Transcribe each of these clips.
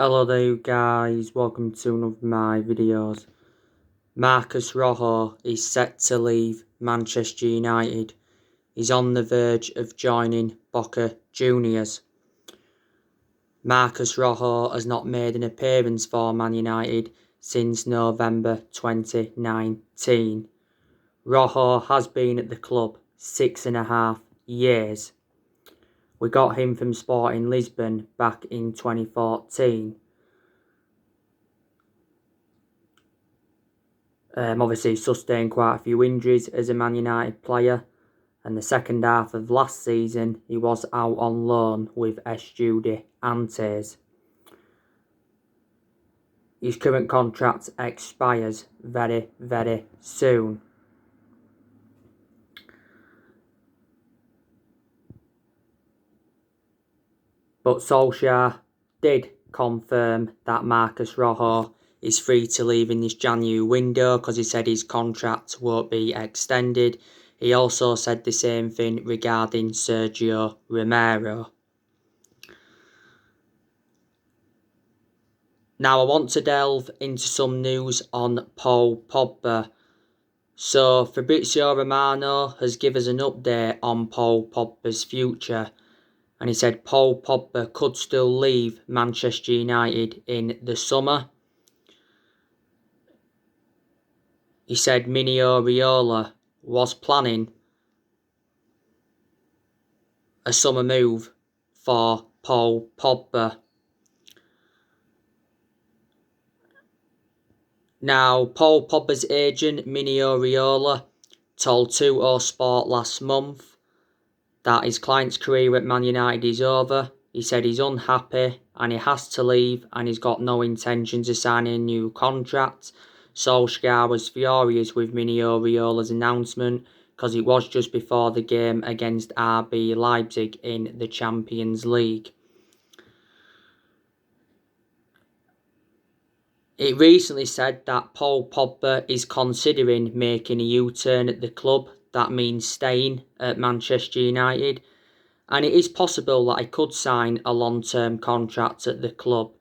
Hello there you guys, welcome to one of my videos. Rojo is set to leave Manchester United. He's on the verge of joining Boca Juniors. Rojo has not made an appearance for Man United since November 2019. Rojo has been at the club 6.5 years. We got him from Sporting Lisbon back in 2014. Obviously, he sustained quite a few injuries as a Man United player, and the second half of last season he was out on loan with Estudiantes. His current contract expires very, very soon. But Solskjaer did confirm that Rojo is free to leave in this January window because he said his contract won't be extended. He also said the same thing regarding Sergio Romano. Now I want to delve into some news on Paul Pogba. So Fabrizio Romano has given us an update on Paul Pogba's future. And he said Paul Pogba could still leave Manchester United in the summer. He said Mino Raiola was planning a summer move for Paul Pogba. Now, Paul Pogba's agent, Mino Raiola, told 2 Sport last month that his client's career at Man United is over. He said he's unhappy and he has to leave and he's got no intentions of signing a new contract. Solskjaer was furious with Mino Raiola's announcement because it was just before the game against RB Leipzig in the Champions League. It recently said that Paul Pogba is considering making a U-turn at the club. That means staying at Manchester United. And it is possible that he could sign a long-term contract at the club.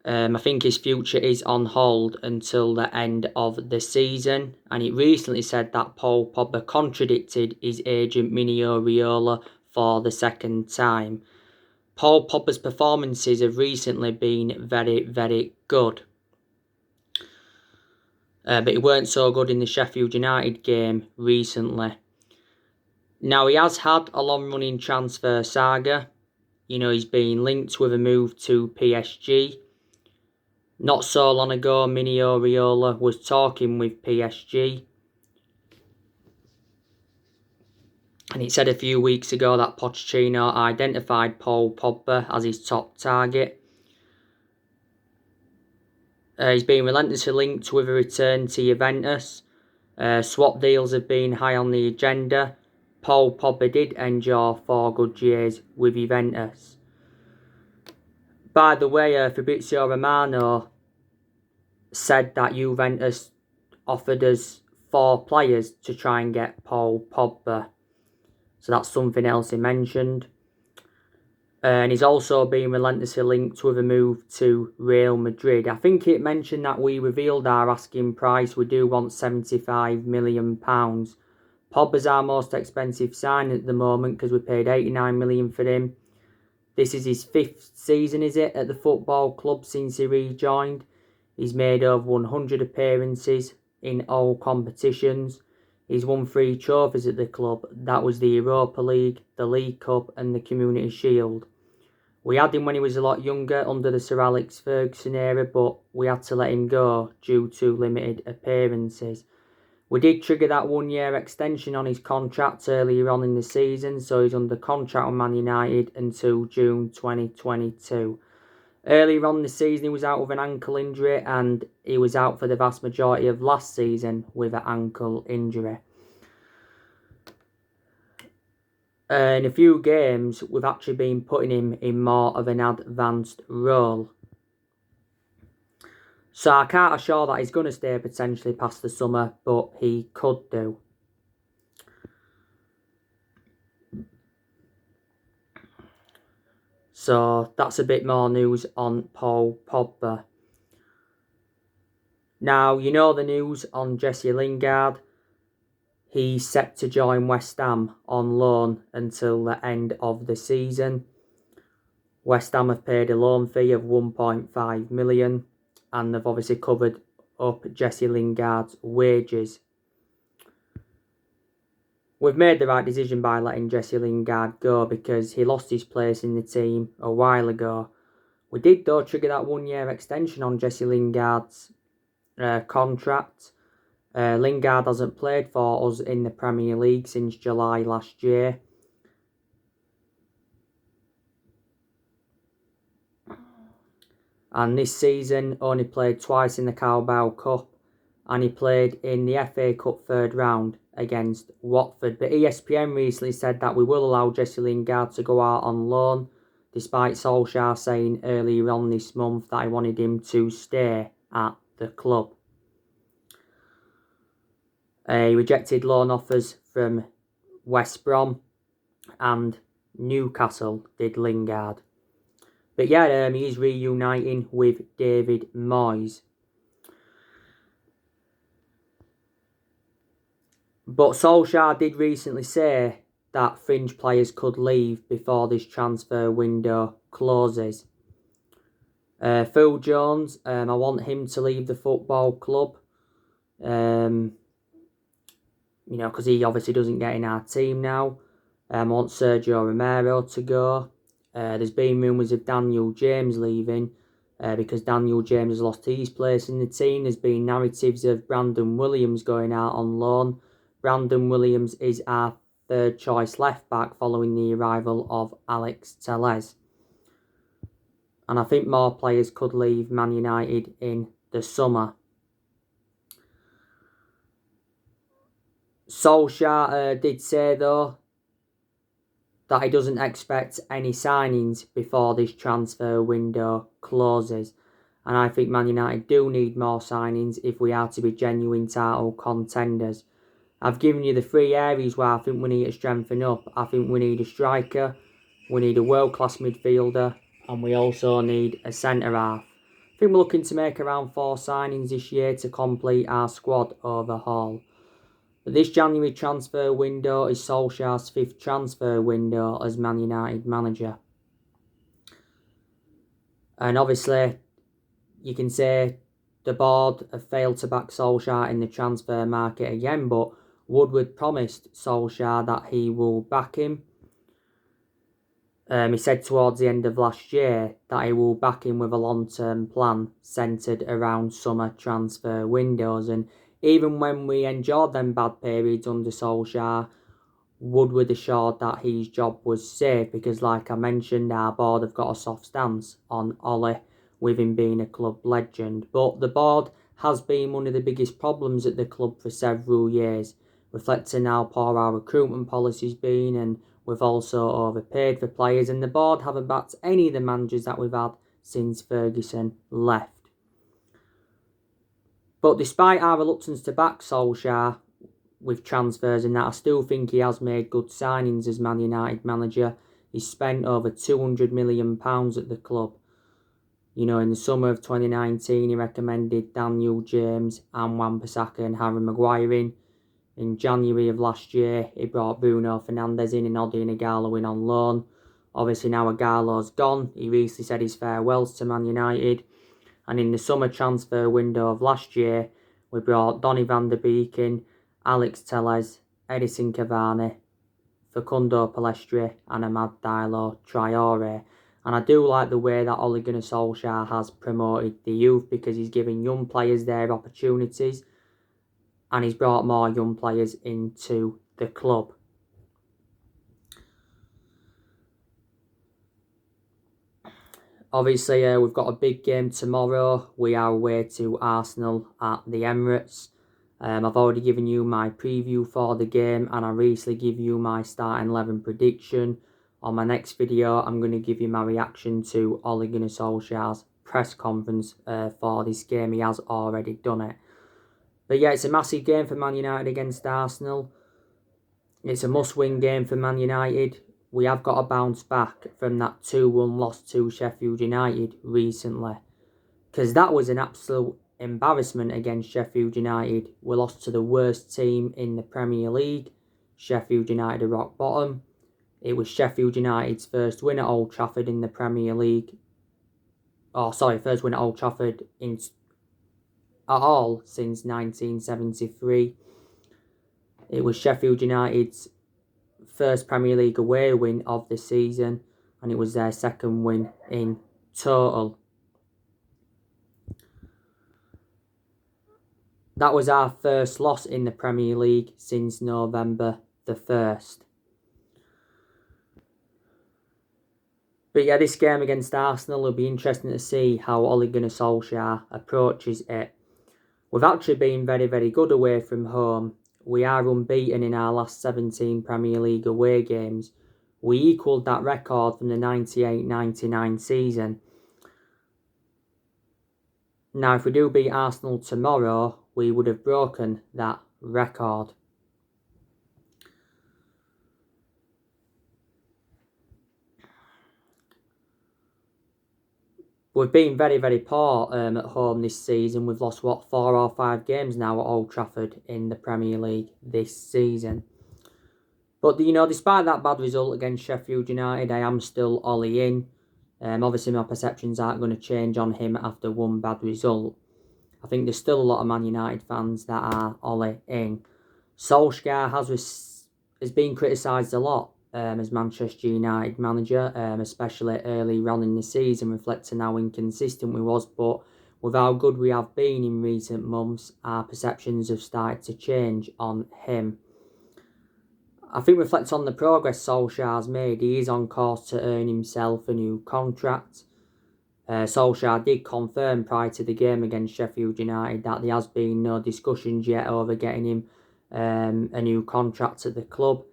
I think his future is on hold until the end of the season. And it recently said that Paul Pogba contradicted his agent Mino Raiola for the second time. Paul Pogba's performances have recently been very, very good. But he weren't so good in the Sheffield United game recently. Now, he has had a long-running transfer saga. You know, he's been linked with a move to PSG. Not so long ago, Mino Raiola was talking with PSG. And it said a few weeks ago that Pochettino identified Paul Pogba as his top target. He's been relentlessly linked with a return to Juventus. Swap deals have been high on the agenda. Paul Pogba did endure 4 good years with Juventus. By the way, Fabrizio Romano said that Juventus offered us 4 players to try and get Paul Pogba. So that's something else he mentioned. And he's also been relentlessly linked with a move to Real Madrid. I think it mentioned that we revealed our asking price. We do want £75 million. Pogba's our most expensive sign at the moment because we paid £89 million for him. This is his 5th season, is it, at the football club since he rejoined. He's made over 100 appearances in all competitions. He's won 3 trophies at the club. That was the Europa League, the League Cup and the Community Shield. We had him when he was a lot younger under the Sir Alex Ferguson era, but we had to let him go due to limited appearances. We did trigger that 1-year extension on his contract earlier on in the season, so he's under contract on Man United until June 2022. Earlier on in the season, he was out with an ankle injury, and he was out for the vast majority of last season with an ankle injury. In a few games, we've actually been putting him in more of an advanced role. So I can't assure that he's going to stay potentially past the summer, but he could do. So that's a bit more news on Paul Pogba. Now, you know the news on Jesse Lingard. He's set to join West Ham on loan until the end of the season. West Ham have paid a loan fee of 1.5 million and they've obviously covered up Jesse Lingard's wages. We've made the right decision by letting Jesse Lingard go because he lost his place in the team a while ago. We did though trigger that 1-year extension on Jesse Lingard's contract. Lingard hasn't played for us in the Premier League since July last year. And this season only played twice in the Carabao Cup and he played in the FA Cup third round against Watford. But ESPN recently said that we will allow Jesse Lingard to go out on loan, despite Solskjaer saying earlier on this month that he wanted him to stay at the club. He rejected loan offers from West Brom and Newcastle did Lingard. But yeah, he's reuniting with David Moyes. But Solskjaer did recently say that fringe players could leave before this transfer window closes. Phil Jones, I want him to leave the football club. Because he obviously doesn't get in our team now. I want Sergio Romano to go. There's been rumours of Daniel James leaving because Daniel James has lost his place in the team. There's been narratives of Brandon Williams going out on loan. Brandon Williams is our third choice left back following the arrival of Alex Telles. And I think more players could leave Man United in the summer. Solskjaer did say though that he doesn't expect any signings before this transfer window closes. And I think Man United do need more signings if we are to be genuine title contenders. I've given you the 3 areas where I think we need to strengthen up. I think we need a striker, we need a world-class midfielder, and we also need a centre-half. I think we're looking to make around 4 signings this year to complete our squad overhaul. But this January transfer window is Solskjaer's 5th transfer window as Man United manager. And obviously, you can say the board have failed to back Solskjaer in the transfer market again, but Woodward promised Solskjaer that he will back him. He said towards the end of last year that he will back him with a long-term plan centred around summer transfer windows. And even when we endured them bad periods under Solskjaer, Woodward assured that his job was safe because, like I mentioned, our board have got a soft stance on Ollie with him being a club legend. But the board has been one of the biggest problems at the club for several years, reflecting how poor our recruitment policy's been, and we've also overpaid for players, and the board haven't backed any of the managers that we've had since Ferguson left. But despite our reluctance to back Solskjaer with transfers and that, I still think he has made good signings as Man United manager. He's spent over £200 million at the club. In the summer of 2019, he recommended Daniel James and Wan-Bissaka and Harry Maguire in. In January of last year, he brought Bruno Fernandes in and Odion Ighalo in on loan. Obviously now Ighalo's gone. He recently said his farewells to Man United. And in the summer transfer window of last year, we brought Donny van der Beek in, Alex Telles, Edison Cavani, Facundo Pellistri and Amad Diallo Traore. And I do like the way that Ole Gunnar Solskjaer has promoted the youth because he's giving young players their opportunities and he's brought more young players into the club. Obviously, we've got a big game tomorrow. We are away to Arsenal at the Emirates. I've already given you my preview for the game and I recently give you my starting 11 prediction. On my next video, I'm going to give you my reaction to Ole Gunnar Solskjaer's press conference for this game. He has already done it. But yeah, it's a massive game for Man United against Arsenal. It's a must-win game for Man United. we have got to bounce back from that 2-1 loss to Sheffield United recently. Because that was an absolute embarrassment against Sheffield United. We lost to the worst team in the Premier League. Sheffield United are rock bottom. It was Sheffield United's first win at Old Trafford in the Premier League. First win at Old Trafford at all since 1973. It was Sheffield United's first Premier League away win of the season, and it was their second win in total. That was our first loss in the Premier League since November the 1st. But yeah, this game against Arsenal will be interesting to see how Ole Gunnar Solskjaer approaches it. We've actually been very, very good away from home. We are unbeaten in our last 17 Premier League away games. We equalled that record from the 98-99 season. Now, if we do beat Arsenal tomorrow, we would have broken that record. We've been very, very poor at home this season. We've lost, 4 or 5 games now at Old Trafford in the Premier League this season. But, despite that bad result against Sheffield United, I am still Ole in. Obviously, my perceptions aren't going to change on him after one bad result. I think there's still a lot of Man United fans that are Ole in. Solskjaer has been criticised a lot as Manchester United manager, especially early on in the season, reflecting how inconsistent we was. But with how good we have been in recent months, our perceptions have started to change on him. I think reflecting on the progress Solskjaer's made, he is on course to earn himself a new contract. Solskjaer did confirm prior to the game against Sheffield United that there has been no discussions yet over getting him a new contract at the club.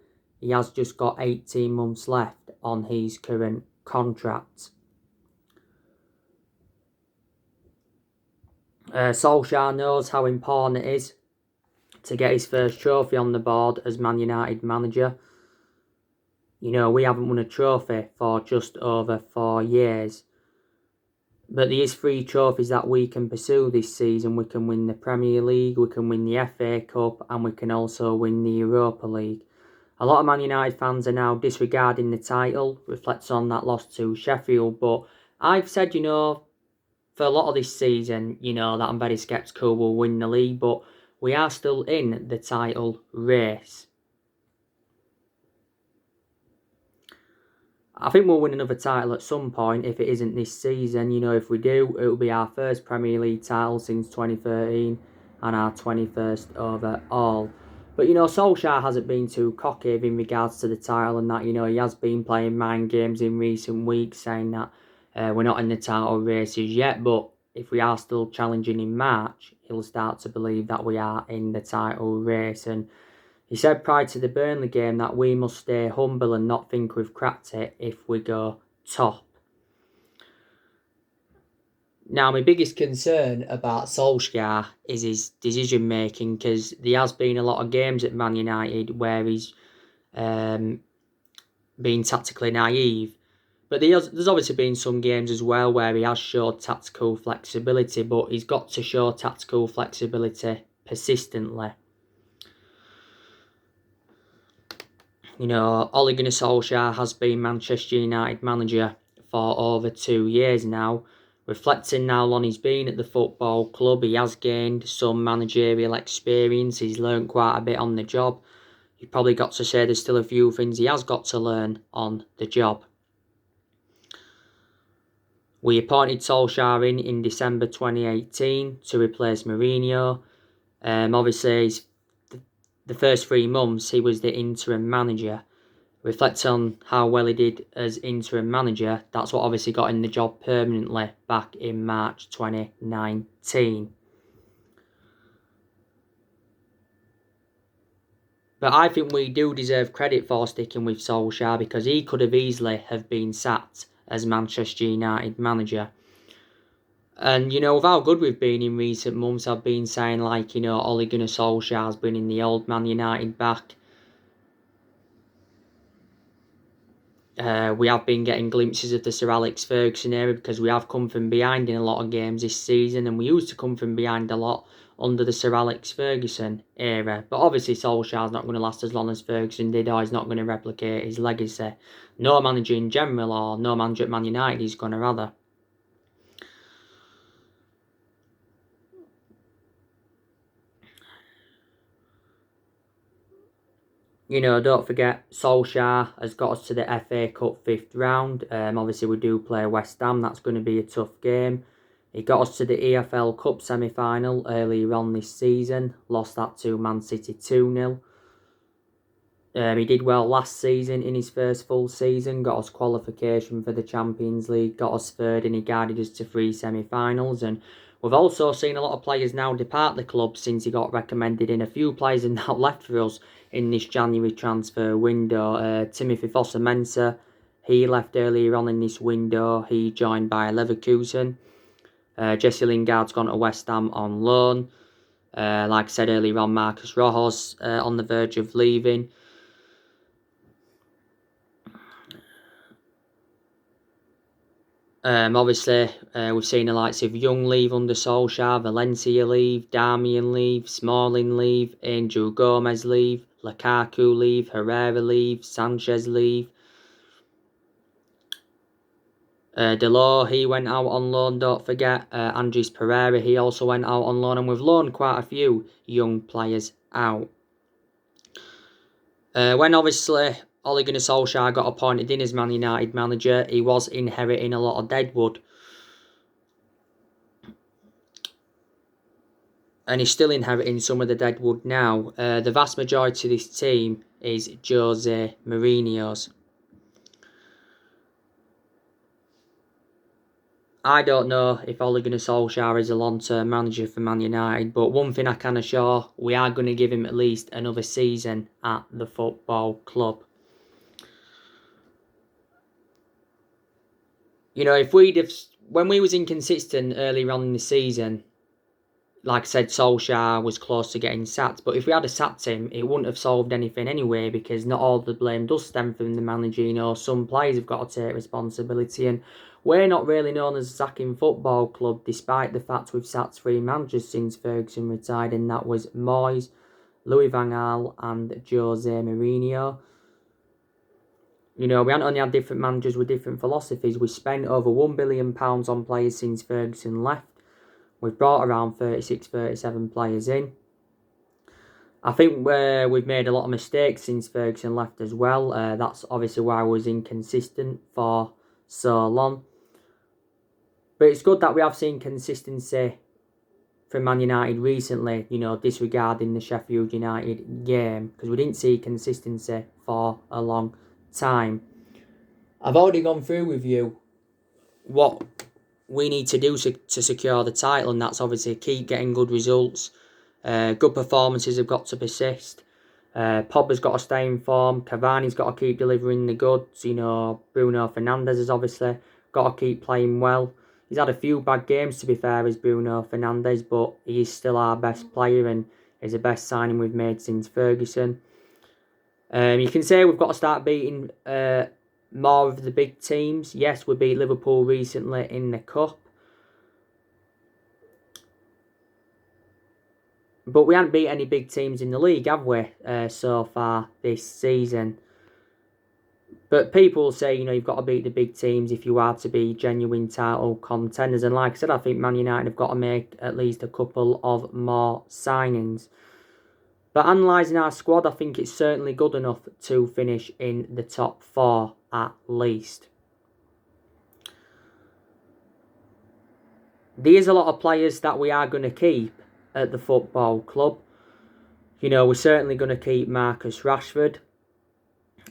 He has just got 18 months left on his current contract. Solskjaer knows how important it is to get his first trophy on the board as Man United manager. We haven't won a trophy for just over 4 years. But there is 3 trophies that we can pursue this season. We can win the Premier League, we can win the FA Cup, and we can also win the Europa League. A lot of Man United fans are now disregarding the title, reflects on that loss to Sheffield. But I've said, for a lot of this season, that I'm very sceptical we'll win the league. But we are still in the title race. I think we'll win another title at some point if it isn't this season. If we do, it will be our first Premier League title since 2013 and our 21st overall. But, Solskjaer hasn't been too cocky in regards to the title and that, he has been playing mind games in recent weeks saying that we're not in the title races yet. But if we are still challenging in March, he'll start to believe that we are in the title race. And he said prior to the Burnley game that we must stay humble and not think we've cracked it if we go top. Now, my biggest concern about Solskjaer is his decision making, because there has been a lot of games at Man United where he's been tactically naive. But there's obviously been some games as well where he has showed tactical flexibility, but he's got to show tactical flexibility persistently. Ole Gunnar Solskjaer has been Manchester United manager for over 2 years now. Reflecting how long he's been at the football club, he has gained some managerial experience. He's learned quite a bit on the job. You've probably got to say there's still a few things he has got to learn on the job. We appointed Solskjaer in December 2018 to replace Mourinho. Obviously, the first 3 months he was the interim manager. Reflect on how well he did as interim manager. That's what obviously got him the job permanently back in March 2019. But I think we do deserve credit for sticking with Solskjaer, because he could have easily have been sacked as Manchester United manager. And, with how good we've been in recent months, I've been saying, Ole Gunnar Solskjaer's been in the old Man United back. We have been getting glimpses of the Sir Alex Ferguson era because we have come from behind in a lot of games this season, and we used to come from behind a lot under the Sir Alex Ferguson era. But obviously Solskjaer's not going to last as long as Ferguson did, or he's not going to replicate his legacy. No manager in general, or no manager at Man United, he's going to rather. Don't forget, Solskjaer has got us to the FA Cup 5th round. Obviously, we do play West Ham. That's going to be a tough game. He got us to the EFL Cup semi-final earlier on this season. Lost that to Man City 2-0. He did well last season in his first full season. Got us qualification for the Champions League. Got us third, and he guided us to 3 semi-finals. And we've also seen a lot of players now depart the club since he got recommended in. A few players have now left for us in this January transfer window. Timothy Fosu-Mensah, he left earlier on in this window. He joined by Leverkusen. Jesse Lingard's gone to West Ham on loan. Like I said earlier on, Marcus Rojo's on the verge of leaving. Obviously, we've seen the likes of Young leave under Solskjaer, Valencia leave, Darmian leave, Smalling leave, Angel Gomez leave, Lukaku leave, Herrera leave, Sanchez leave. Delors, he went out on loan, don't forget. Andres Pereira, he also went out on loan, and we've loaned quite a few young players out. When obviously Ole Gunnar Solskjaer got appointed in as Man United manager, he was inheriting a lot of deadwood. And he's still inheriting some of the deadwood now. The vast majority of this team is Jose Mourinho's. I don't know if Ole Gunnar Solskjaer is a long-term manager for Man United, but one thing I can assure, we are going to give him at least another season at the football club. If when we was inconsistent earlier on in the season, like I said, Solskjaer was close to getting sacked. But if we had sacked him, it wouldn't have solved anything anyway, because not all the blame does stem from the manager. Some players have got to take responsibility. And we're not really known as a sacking football club, despite the fact we've sacked 3 managers since Ferguson retired, and that was Moyes, Louis van Gaal and Jose Mourinho. We haven't only had different managers with different philosophies. We spent over £1 billion on players since Ferguson left. We've brought around 36, 37 players in. I think we've made a lot of mistakes since Ferguson left as well. That's obviously why I was inconsistent for so long. But it's good that we have seen consistency from Man United recently, disregarding the Sheffield United game, because we didn't see consistency for a long time. I've already gone through with you what we need to do to secure the title, and that's obviously keep getting good results. Good performances have got to persist. Pogba's got to stay in form. Cavani's got to keep delivering the goods. Bruno Fernandes has obviously got to keep playing well. He's had a few bad games, to be fair, as Bruno Fernandes, but he's still our best player and is the best signing we've made since Ferguson. You can say we've got to start beating more of the big teams. Yes, we beat Liverpool recently in the Cup. But we haven't beat any big teams in the league, have we, so far this season? But people say, you've got to beat the big teams if you are to be genuine title contenders. And like I said, I think Man United have got to make at least a couple of more signings. But analysing our squad, I think it's certainly good enough to finish in the top 4 at least. There's a lot of players that we are going to keep at the football club. We're certainly going to keep Marcus Rashford.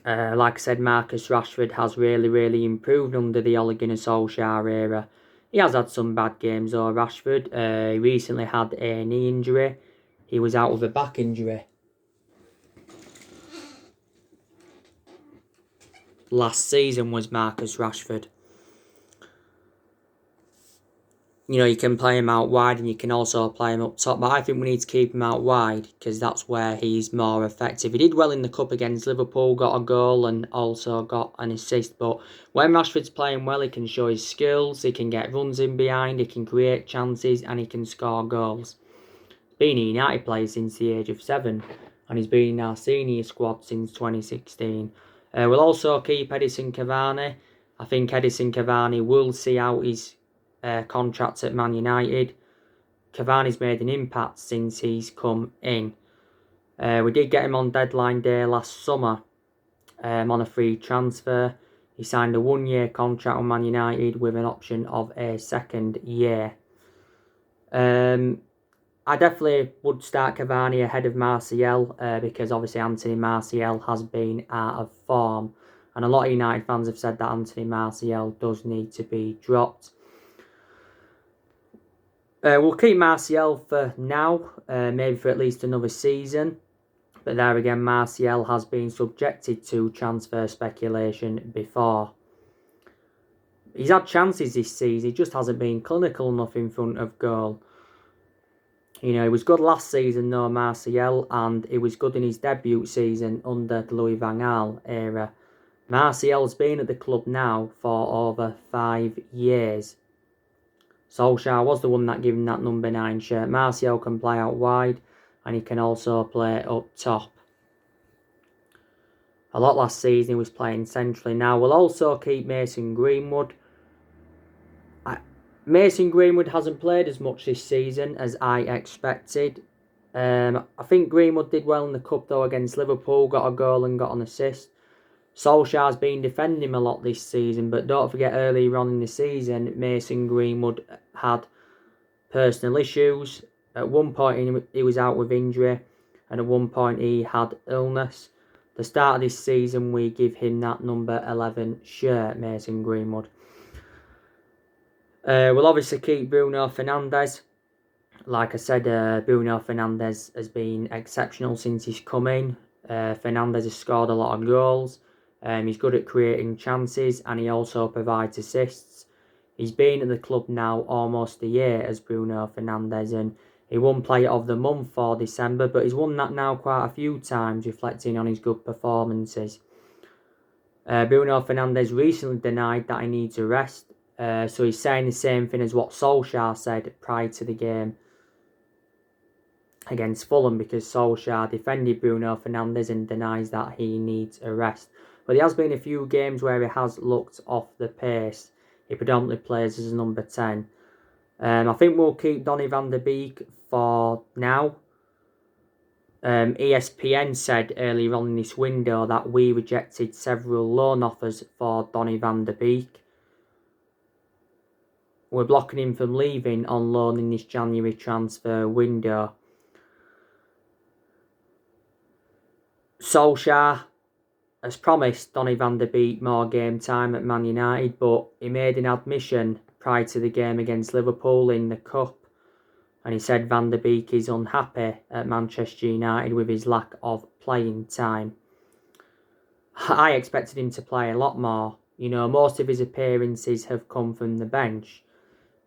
Like I said, Marcus Rashford has really, really improved under the Ole Gunnar Solskjaer era. He has had some bad games though, Rashford. He recently had a knee injury. He was out with a back injury last season, was Marcus Rashford. You can play him out wide and you can also play him up top. But I think we need to keep him out wide because that's where he's more effective. He did well in the cup against Liverpool, got a goal and also got an assist. But when Rashford's playing well, he can show his skills, he can get runs in behind, he can create chances and he can score goals. Been a United player since the age of 7 and he's been in our senior squad since 2016. We'll also keep Edison Cavani. I think Edison Cavani will see out his contract at Man United. Cavani's made an impact since he's come in. We did get him on deadline day last summer on a free transfer. He signed a 1-year contract with Man United with an option of a 2nd year. I definitely would start Cavani ahead of Martial because obviously Anthony Martial has been out of form. And a lot of United fans have said that Anthony Martial does need to be dropped. We'll keep Martial for now, maybe for at least another season. But there again, Martial has been subjected to transfer speculation before. He's had chances this season, he just hasn't been clinical enough in front of goal. He was good last season though, Martial, and he was good in his debut season under the Louis van Gaal era. Martial's been at the club now for over 5 years. Solskjaer was the one that gave him that number 9 shirt. Martial can play out wide and he can also play up top. A lot last season he was playing centrally. Now we'll also keep Mason Greenwood. Mason Greenwood hasn't played as much this season as I expected. I think Greenwood did well in the cup though against Liverpool, got a goal and got an assist. Solskjaer's been defending him a lot this season, but don't forget earlier on in the season, Mason Greenwood had personal issues. At one point he was out with injury, and at one point he had illness. The start of this season we give him that number 11 shirt, Mason Greenwood. We'll obviously keep Bruno Fernandes. Like I said, Bruno Fernandes has been exceptional since he's come in. Fernandes has scored a lot of goals. He's good at creating chances and he also provides assists. He's been at the club now almost a year as Bruno Fernandes and he won Player of the Month for December, but he's won that now quite a few times, reflecting on his good performances. Bruno Fernandes recently denied that he needs a rest. So he's saying the same thing as what Solskjaer said prior to the game against Fulham, because Solskjaer defended Bruno Fernandes and denies that he needs a rest. But there has been a few games where he has looked off the pace. He predominantly plays as a number 10. I think we'll keep Donny van der Beek for now. ESPN said earlier on in this window that we rejected several loan offers for Donny van der Beek. We're blocking him from leaving on loan in this January transfer window. Solskjaer has promised Donny van der Beek more game time at Man United, but he made an admission prior to the game against Liverpool in the Cup, and he said Van der Beek is unhappy at Manchester United with his lack of playing time. I expected him to play a lot more. Most of his appearances have come from the bench.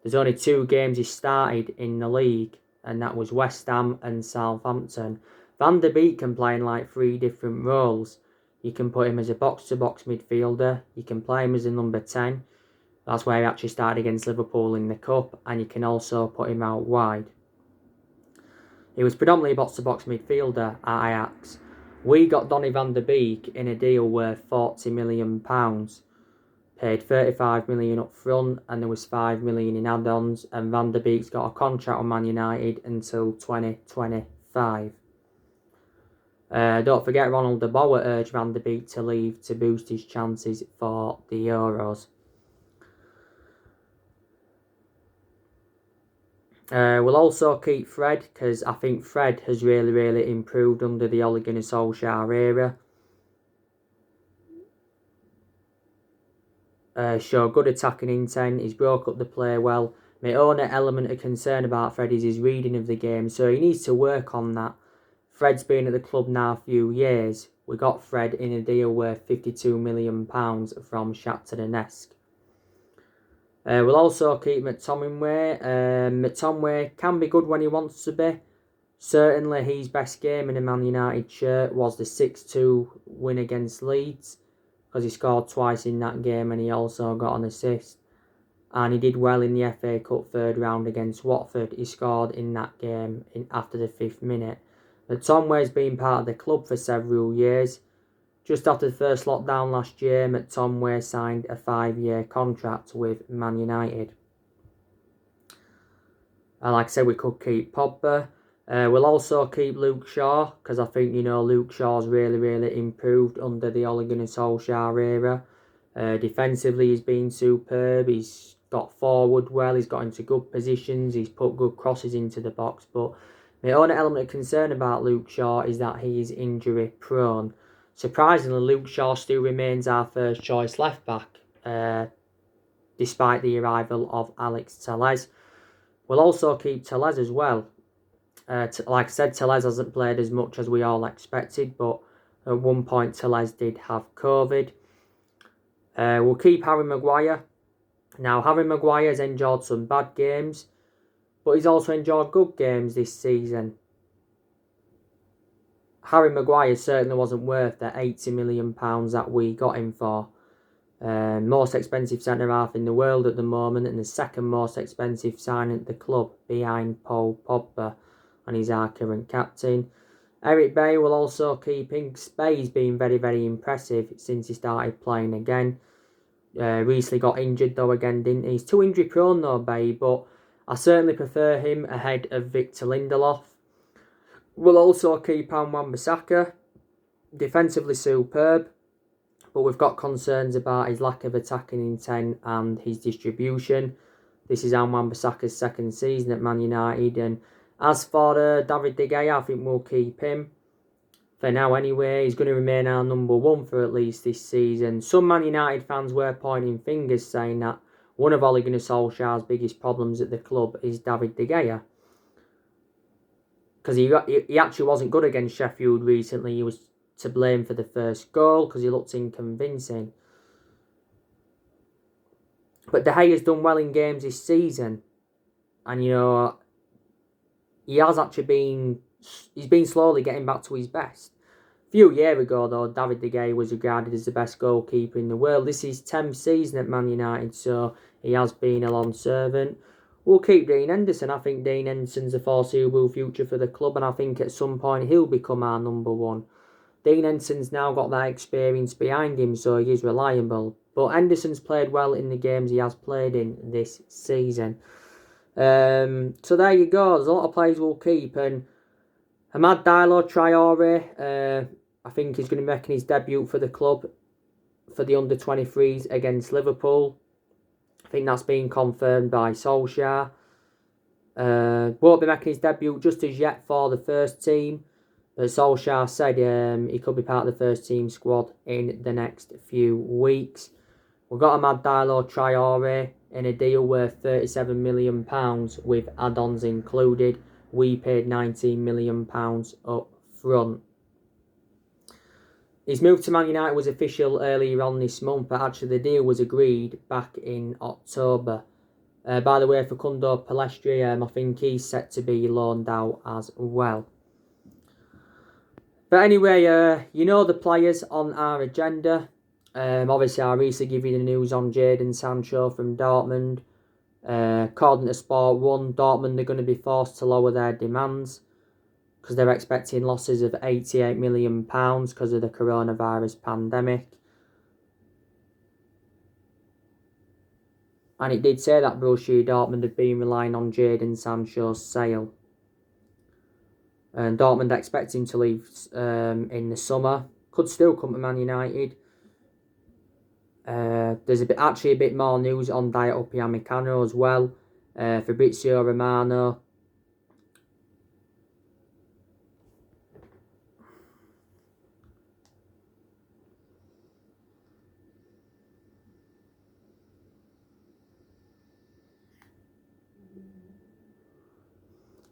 There's only 2 games he started in the league, and that was West Ham and Southampton. Van der Beek can play in like 3 different roles. You can put him as a box-to-box midfielder. You can play him as a number 10. That's where he actually started against Liverpool in the Cup, and you can also put him out wide. He was predominantly a box-to-box midfielder at Ajax. We got Donny van der Beek in a deal worth £40 million. Paid £35 million up front and there was £5 million in add-ons, and Van der Beek's got a contract with Man United until 2025. Don't forget Ronald de Boer urged Van der Beek to leave to boost his chances for the Euros. We'll also keep Fred because I think Fred has really improved under the Ole Gunnar Solskjaer era. Show good attacking intent, he's broke up the play well. My only element of concern about Fred is his reading of the game, so he needs to work on that. Fred's been at the club now a few years. We got Fred in a deal worth £52 million from Shakhtar Donetsk. We'll also keep McTominay. McTominay can be good when he wants to be. Certainly his best game in a Man United shirt was the 6-2 win against Leeds, because he scored twice in that game and he also got an assist. And he did well in the FA Cup third round against Watford. He scored in that game after the 5th minute. McTominay's been part of the club for several years. Just after the first lockdown last year, McTominay signed a 5-year contract with Man United. And like I said, we could keep Pogba. We'll also keep Luke Shaw, because I think, Luke Shaw's really improved under the Ole Gunnar Solskjaer era. Defensively, he's been superb. He's got forward well. He's got into good positions. He's put good crosses into the box. But my only element of concern about Luke Shaw is that he is injury prone. Surprisingly, Luke Shaw still remains our first choice left back, despite the arrival of Alex Telles. We'll also keep Telles as well. Like I said, Telles hasn't played as much as we all expected, but at one point Telles did have COVID. We'll keep Harry Maguire. Now, Harry Maguire has enjoyed some bad games, but he's also enjoyed good games this season. Harry Maguire certainly wasn't worth the £80 million that we got him for. Most expensive centre-half in the world at the moment, and the second most expensive signing at the club behind Paul Pogba, and he's our current captain. Eric Bailly will also keep him. Bailly's been very impressive since he started playing again. Recently got injured though again, didn't he? He's too injury prone though, Bailly, but I certainly prefer him ahead of Victor Lindelof. We'll also keep Wan-Bissaka. Defensively superb, but we've got concerns about his lack of attacking intent and his distribution. This is Wan-Bissaka's second season at Man United, and as for David De Gea, I think we'll keep him for now anyway. He's going to remain our number one for at least this season. Some Man United fans were pointing fingers, saying that one of Ole Gunnar Solskjaer's biggest problems at the club is David De Gea, because he actually wasn't good against Sheffield recently. He was to blame for the first goal because he looked unconvincing. But De Gea's done well in games this season, and he has actually he's been slowly getting back to his best. A few years ago though, David De Gea was regarded as the best goalkeeper in the world. This is his 10th season at Man United, so he has been a long servant. We'll keep Dean Henderson. I think Dean Henderson's a foreseeable future for the club, and I think at some point he'll become our number one. Dean Henderson's now got that experience behind him, so he is reliable. But Henderson's played well in the games he has played in this season. So there you go. There's a lot of players we'll keep. And Amad Diallo Traore, I think he's going to be making his debut for the club for the under-23s against Liverpool. I think that's been confirmed by Solskjaer. Won't be making his debut just as yet for the first team. But Solskjaer said he could be part of the first team squad in the next few weeks. We've got Amad Diallo Traore in a deal worth £37 million with add-ons included. We paid £19 million up front. His move to Man United was official earlier on this month, but actually the deal was agreed back in October. By the way, Facundo Pellistri, I think he's set to be loaned out as well. But anyway, the players on our agenda. Obviously, I recently give you the news on Jadon Sancho from Dortmund. According to Sport 1, Dortmund are going to be forced to lower their demands because they're expecting losses of £88 million because of the coronavirus pandemic. And it did say that Borussia Dortmund had been relying on Jadon Sancho's sale. And Dortmund are expecting to leave in the summer. Could still come to Man United. There's actually a bit more news on Dayot Upamecano as well. Fabrizio Romano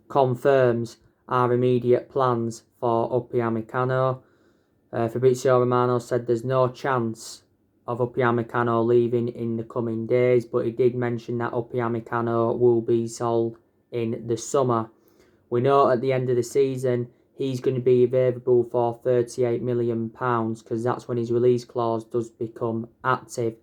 confirms our immediate plans for Upamecano. Fabrizio Romano said there's no chance of Upamecano leaving in the coming days, but he did mention that Upamecano will be sold in the summer. We know at the end of the season he's going to be available for £38 million because that's when his release clause does become active.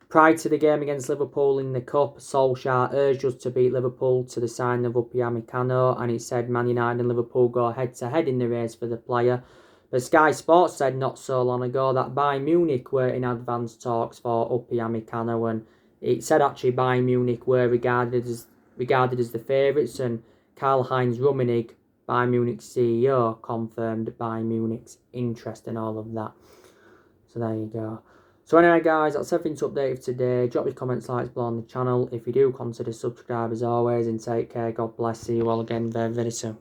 Prior to the game against Liverpool in the Cup, Solskjaer urged us to beat Liverpool to the sign of Upamecano, and he said Man United and Liverpool go head-to-head in the race for the player. But Sky Sports said not so long ago that Bayern Munich were in advanced talks for Upamecano, and it said actually Bayern Munich were regarded as the favourites, and Karl-Heinz Rummenigge, Bayern Munich's CEO, confirmed Bayern Munich's interest in all of that. So there you go. So anyway guys, that's everything to update for today. Drop your comments, likes below on the channel. If you do, consider subscribe as always, and take care. God bless. See you all again very, very soon.